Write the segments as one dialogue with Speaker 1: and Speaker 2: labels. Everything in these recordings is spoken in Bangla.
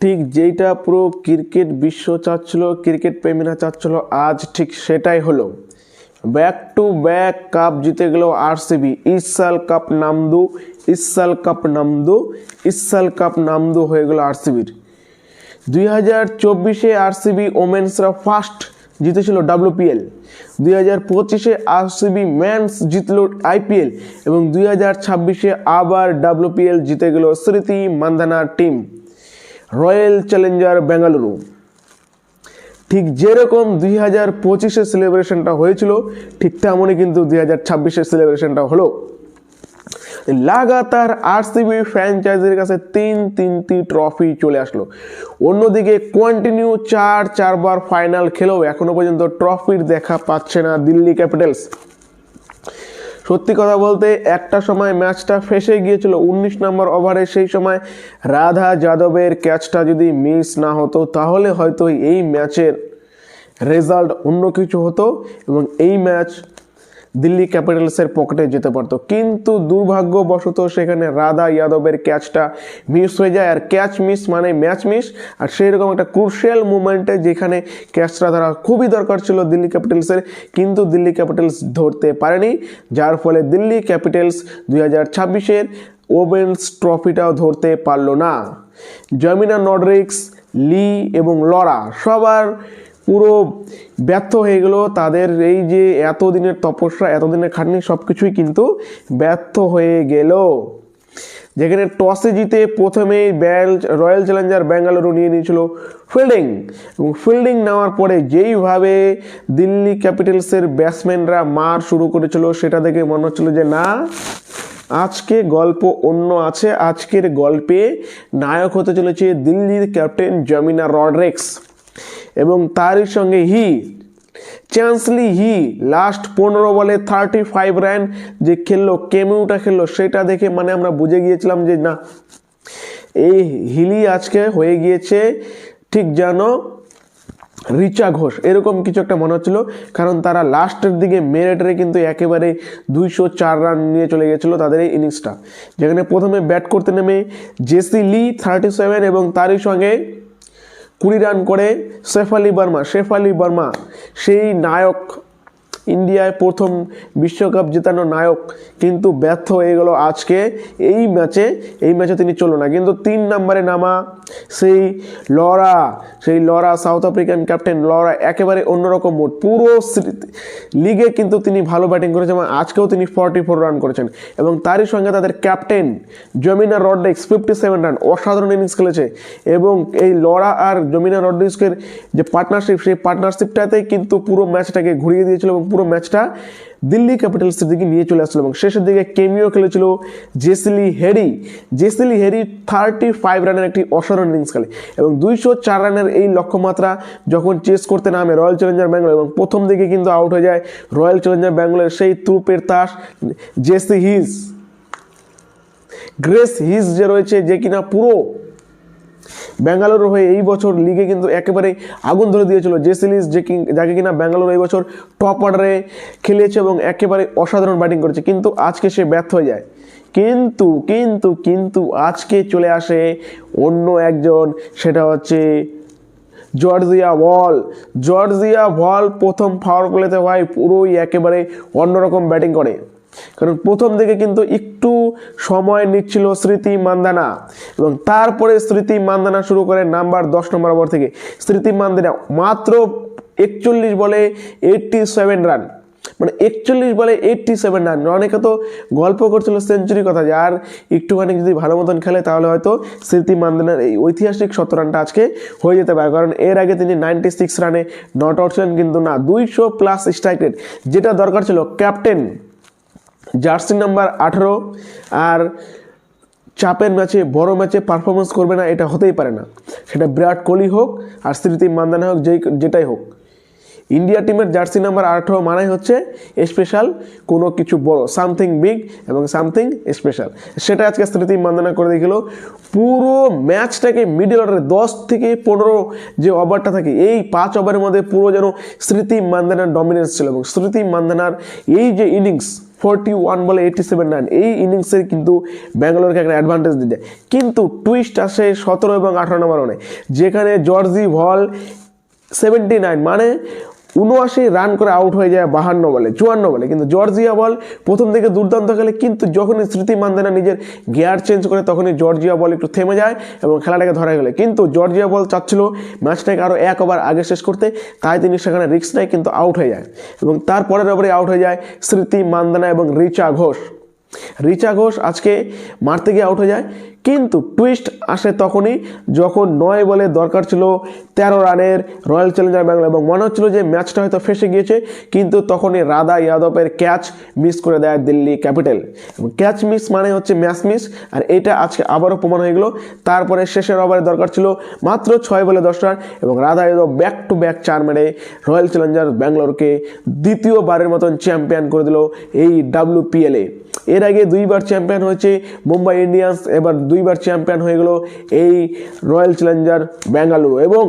Speaker 1: ঠিক যেইটা পুরো ক্রিকেট বিশ্ব চাচ্ছিল, ক্রিকেট প্রেমীরা চাচ্ছিল, আজ ঠিক সেটাই হলো। ব্যাক টু ব্যাক কাপ জিতে গেল আরসিবি। ইস সাল কাপ নামদু, ইস সাল কাপ নামদু, ইস সাল কাপ নামদু হয়ে গেল আরসিবির। 2024-এ আরসিবি ওমেন্সরা ফার্স্ট জিতেছিল WPL, 2025-এ আরসিবি মেন্স জিতল IPL এবং 2026-এ আবার WPL জিতে গেল স্মৃতি মান্ধানার টিম রয়্যাল চ্যালেঞ্জার বেঙ্গালুরু। ঠিক যেরকম 2025-এ সেলিব্রেশনটা হয়েছিল, ঠিক তেমনই কিন্তু 2026-এর সেলিব্রেশনটা হলো। লাগাতার আরসিবি ফ্র্যাঞ্চাইজির কাছে তিনটি ট্রফি চলে আসলো। অন্যদিকে কন্টিনিউ চারবার ফাইনাল খেলেও এখনো পর্যন্ত ট্রফির দেখা পাচ্ছে না দিল্লি ক্যাপিটালস। সত্যি কথা বলতে একটা সময় ম্যাচটা ফেসে গিয়েছিল 19 নম্বর ওভারে। সেই সময় রাধা যাদবের ক্যাচটা যদি মিস না হতো তাহলে হয়তো এই ম্যাচের রেজাল্ট অন্য কিছু হতো এবং এই ম্যাচ দিল্লি ক্যাপিটালসের পকেটে যেতে পারতো। কিন্তু দুর্ভাগ্যবশত সেখানে রাধা যাদবের ক্যাচটা মিস হয়ে যায়। আর ক্যাচ মিস মানে ম্যাচ মিস। আর সেই রকম একটা ক্রুশিয়াল মুমেন্টে যেখানে ক্যাচটা ধরা খুবই দরকার ছিল দিল্লি ক্যাপিটালসের, কিন্তু দিল্লি ক্যাপিটালস ধরতে পারেনি, যার ফলে দিল্লি ক্যাপিটালস 2026-এর ওমেন্স ট্রফিটাও ধরতে পারলো না। জামিনা নডরিক্স, লি এবং লরা সবার পুরো ব্যর্থ হয়ে গেল। তাদের এই যে এতদিনের তপস্যা, এতদিনের খাটনি সব কিছুই কিন্তু ব্যর্থ হয়ে গেল। যেখানে টসে জিতে প্রথমেই রয়্যাল চ্যালেঞ্জার বেঙ্গালুরু নিয়ে নিয়েছিল ফিল্ডিং, এবং ফিল্ডিং নেওয়ার পরে যেইভাবে দিল্লি ক্যাপিটালসের ব্যাটসম্যানরা মার শুরু করেছিল, সেটা দেখে মনে হচ্ছিল যে না, আজকে গল্প অন্য আছে। আজকের গল্পে নায়ক হতে চলেছে দিল্লির ক্যাপ্টেন জামিনা রডরিক্স এবং তারই সঙ্গে চ্যান্সলি লাস্ট 15 বলে 35 রান যে খেললো, কেমিউটা খেললো, সেটা দেখে মানে আমরা বুঝে গিয়েছিলাম যে না, এই হিলি আজকে হয়ে গিয়েছে ঠিক যেন রিচা ঘোষ, এরকম কিছু একটা মনে হচ্ছিল। কারণ তারা লাস্টের দিকে মেরেটরে কিন্তু একেবারে 204 রান নিয়ে চলে গেছিলো তাদের এই ইনিংসটা। যেখানে প্রথমে ব্যাট করতে নেমে জেসি লি 37 এবং তারই সঙ্গে 20 রান করে শেফালি বর্মা, সেই নায়ক, ইন্ডিয়ায় প্রথম বিশ্বকাপ জেতানো নায়ক, কিন্তু ব্যর্থ হয়ে গেল আজকে এই ম্যাচে তিনি চলল না। কিন্তু 3 নম্বরে নামা সেই Laura south African captain Laura একেবারে অন্যরকম মোড। পুরো লিগে কিন্তু তিনি ভালো ব্যাটিং করেছেন এবং আজকেও তিনি 44 রান করেছেন। এবং তারই সঙ্গে তাদের ক্যাপ্টেন জামিনা রডরিক্স 57 রান, অসাধারণ ইনিংস খেলেছে। এবং এই লরা আর জামিনা রডরিক্সের যে পার্টনারশিপ, সেই পার্টনারশিপটাতেই কিন্তু পুরো ম্যাচটাকে ঘুরিয়ে দিয়েছিল এবং পুরো ম্যাচটা দিল্লি ক্যাপিটালসের দিকে নিয়ে চলে আসছিল। এবং শেষের দিকে কেমিও খেলেছিল জেসলি হেরি 35 রানের একটি অসাধারণ ইনিংস খেলে এবং 204 রানের এই লক্ষ্যমাত্রা যখন চেস করতে নামে রয়্যাল চ্যালেঞ্জার ব্যাঙ্গালোর, এবং প্রথম দিকে কিন্তু আউট হয়ে যায় রয়্যাল চ্যালেঞ্জার ব্যাঙ্গালোরের সেই তুরুপের তাস গ্রেস হিজ যে রয়েছে, যে কিনা পুরো ব্যাঙ্গালোর হয়ে এই বছর লিগে কিন্তু একেবারে আগুন ধরে দিয়েছিল। জেসিলিস যাকে কিনা ব্যাঙ্গালোর এই বছর টপ অর্ডারে খেলেছে এবং একেবারে অসাধারণ ব্যাটিং করেছে, কিন্তু আজকে সে ব্যর্থ হয়ে যায়। কিন্তু আজকে চলে আসে অন্য একজন, সেটা হচ্ছে জর্জিয়া বল প্রথম পাওয়ার প্লেতে ভাই পুরোই একেবারে অন্যরকম ব্যাটিং করে। কারণ প্রথম দিকে কিন্তু একটু সময় নিচ্ছিল স্মৃতি মান্ধানা এবং তারপরে স্মৃতি মান্ধানা শুরু করে 10 নম্বর ওভার থেকে। স্মৃতি মান্ধানা মাত্র 41 বলে 87 রান, মানে 41 বলে 87 রান। অনেকে তো গল্প করছিল সেঞ্চুরি কথা, যে আর একটুখানি যদি ভালো মতন খেলে তাহলে হয়তো স্মৃতি মান্ধানার এই ঐতিহাসিক 70 রানটা আজকে হয়ে যেতে পারে। কারণ এর আগে তিনি 96 রানে নট আউট ছিলেন, কিন্তু না, 200+ স্ট্রাইক রেট, যেটা দরকার ছিল ক্যাপ্টেন জার্সি নাম্বার 18 আর চাপের ম্যাচে, বড় ম্যাচে পারফরমেন্স করবে না, এটা হতেই পারে না। সেটা বিরাট কোহলি হোক আর স্মৃতি মান্ধানা হোক, যেটাই হোক, ইন্ডিয়া টিমের জার্সি নাম্বার 18 মানাই হচ্ছে স্পেশাল কোনো কিছু বড়, সামথিং বিগ এবং সামথিং স্পেশাল। সেটা আজকে স্মৃতি মান্ধানা করে দেখিল। পুরো ম্যাচটাকে মিডল অর্ডারে 10 থেকে 15 যে ওভারটা থাকে, এই 5 ওভারের মধ্যে পুরো যেন স্মৃতি মান্ধানার ডমিনেন্স ছিল। এবং স্মৃতি মান্ধানার এই যে ইনিংস, 41 বলে 87 রান, এই ইনিংসের কিন্তু ব্যাঙ্গালোরকে একটা অ্যাডভান্টেজ দিতে, কিন্তু টুইস্ট আসে 17 এবং 18 নম্বর রানে, যেখানে জর্জি ভল 79 মানে 79 রান করে আউট হয়ে যায় 54 বলে। কিন্তু জর্জিয়া বল প্রথম থেকে দুর্দান্ত খেলে, কিন্তু যখনই স্মৃতি মান্দানা নিজের গিয়ার চেঞ্জ করে তখনই জর্জিয়া বল একটু থেমে যায় এবং খেলাটাকে ধরা গেলে, কিন্তু জর্জিয়া বল চাচ্ছিল ম্যাচটাকে আরও 1 ওভার আগে শেষ করতে, তাই তিনি সেখানে রিস্ক নেয় কিন্তু আউট হয়ে যায় এবং তারপরের ওভারে আউট হয়ে যায় স্মৃতি মান্দানা এবং রিচা ঘোষ আজকে মারতে গিয়ে আউট হয়ে যায়। কিন্তু টুইস্ট আসে তখনই যখন 9 বলে দরকার ছিল 13 রানের রয়্যাল চ্যালেঞ্জার ব্যাঙ্গালোর এবং মনে হচ্ছিল যে ম্যাচটা হয়তো ফেসে গিয়েছে, কিন্তু তখনই রাধা যাদবের ক্যাচ মিস করে দেয় দিল্লি ক্যাপিটাল। এবং ক্যাচ মিস মানে হচ্ছে ম্যাচ মিস, আর এটা আজকে আবারও প্রমাণ হয়ে গেল। তারপরে শেষের ওভারে দরকার ছিল মাত্র 6 বলে 10 রান এবং Radha Yadav back to back 4 মেরে রয়্যাল চ্যালেঞ্জার ব্যাঙ্গালোরকে দ্বিতীয়বারের মতন চ্যাম্পিয়ন করে দিল এই WPL-এ। এর আগে 2বার চ্যাম্পিয়ন হয়েছে মুম্বাই ইন্ডিয়ান্স, এবার 2বার চ্যাম্পিয়ন হয়ে গেল এই রয়্যাল চ্যালেঞ্জার ব্যাঙ্গালোর এবং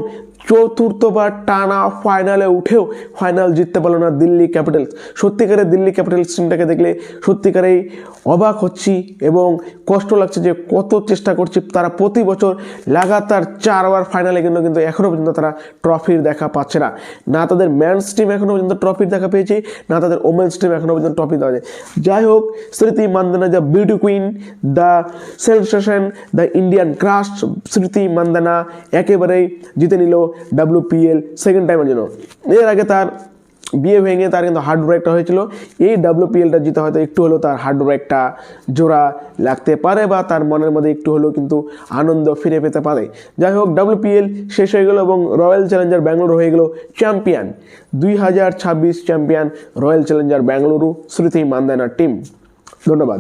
Speaker 1: চতুর্থবার টানা ফাইনালে উঠেও ফাইনাল জিততে পারলো না দিল্লি ক্যাপিটালস। সত্যিকারের দিল্লি ক্যাপিটালস টিমটাকে দেখলে সত্যিকারেই অবাক হচ্ছি এবং কষ্ট লাগছে যে কত চেষ্টা করছে তারা, প্রতি বছর লাগাতার 4বার ফাইনালে কিন্তু এখনও পর্যন্ত তারা ট্রফির দেখা পাচ্ছে না। না তাদের ম্যানস টিম এখনও পর্যন্ত ট্রফির দেখা পেয়েছে, না তাদের ওমেন্স টিম এখনও পর্যন্ত ট্রফি দেওয়া যায়। যাই হোক, Smriti Mandhana the beauty queen, the sensation, the Indian crush, Smriti Mandhana একেবারেই জিতে নিল WPL সেকেন্ড টাইমের জন্য। এর আগে তার বিয়ে ভেঙে তার কিন্তু হার্ট ব্রেকটা হয়েছিল, এই WPLটা জিতে হয়তো একটু হলেও তার হার্ট ব্রেকটা জোড়া লাগতে পারে বা তার মনের মধ্যে একটু হলেও কিন্তু আনন্দ ফিরে পেতে পারে। যাই হোক, WPL শেষ হয়ে গেল এবং রয়্যাল চ্যালেঞ্জার ব্যাঙ্গালোর হয়ে গেল champion. 2026 champion royal Challenger Bengaluru স্মৃতি মান্দানা টিম। ধন্যবাদ।